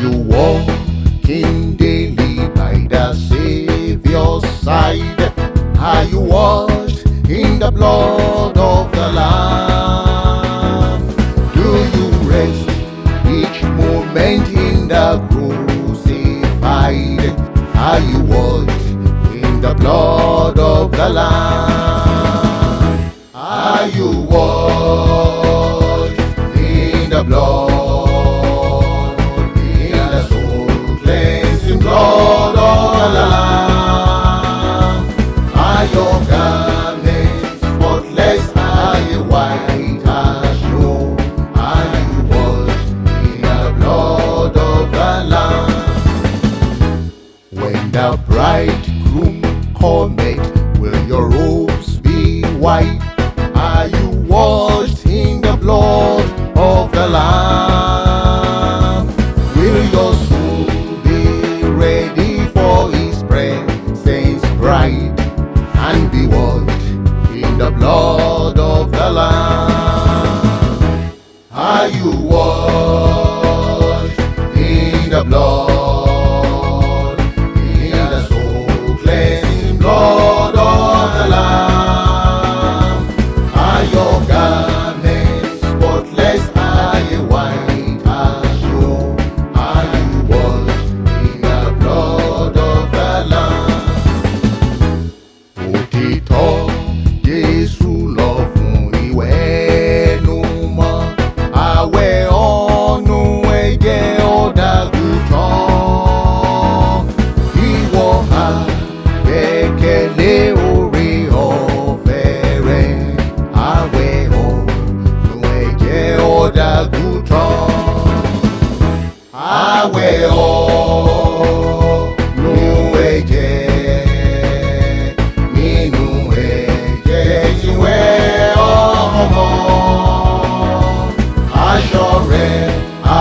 you walking daily by the Savior's side? Are you washed in the blood of the Lamb? Do you rest each moment in the crucified? Are you washed in the blood of the Lamb? Are you washed in the blood, in the soul-cleansing blood of the Lamb? Are your garments spotless? Are you white as snow? Are you washed in the blood of the Lamb? When the bridegroom cometh, will your robes be white? Are you washed in the blood of the Lamb? Will your soul be ready for His presence bright, and be washed in the blood of the Lamb? Are you washed in the blood, in the soul-cleansing blood of the Lamb? Are your garments spotless? Are you white as snow? Are you washed in the blood of the Lamb? Òtítọ́ Jésù lọ fún ìwẹ̀nùmọ́, àwẹ̀ ọ̀nù ẹ̀jẹ̀ ọ̀dàgùtàn. Ìwọ ha gbẹ́kẹ̀lé oore ọ̀fẹ́ rẹ̀, àwẹ̀ ọ̀nù ẹ̀jẹ̀ ọ̀dàgùtàn. Àwẹ̀ ọ̀nù ẹ̀jẹ̀, nínú ẹ̀jẹ̀ tí wẹ̀ ọmọ. Aṣọ rẹ̀ á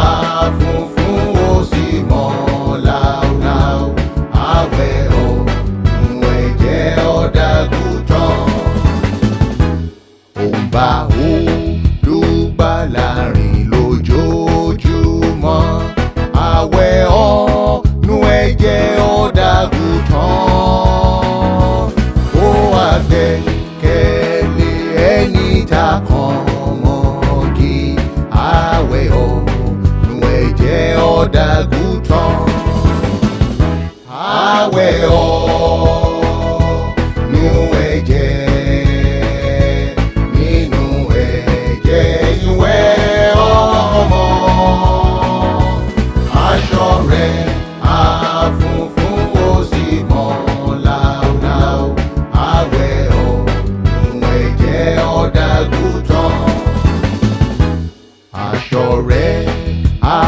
funfun ó sì mọ́ láúláú. Àwẹ̀ ọ̀nù ẹ̀jẹ̀ ọ̀dàgùtàn. Ó ń bá Olùgbàlà rìn lójoojúmọ́. Àwẹ̀ ọ̀nù ẹ̀jẹ̀ ọ̀dàgùtàn. Ó wá gbẹ́kẹ̀lé ẹni tá kan mọ́gi. Àwẹ̀ ọ̀nù ẹ̀jẹ̀ ọ̀dàgùtàn. Àwẹ̀ ọ̀nù ẹ̀jẹ̀, nínú ẹ̀jẹ̀ ìwẹ̀ ọmọ. Aṣọ rẹ̀ á funfun ó sì mọ́ láúláú. Àwẹ̀ ọ̀nù ẹ̀jẹ̀ ọ̀dàgùtàn. Aṣọ rẹ̀ á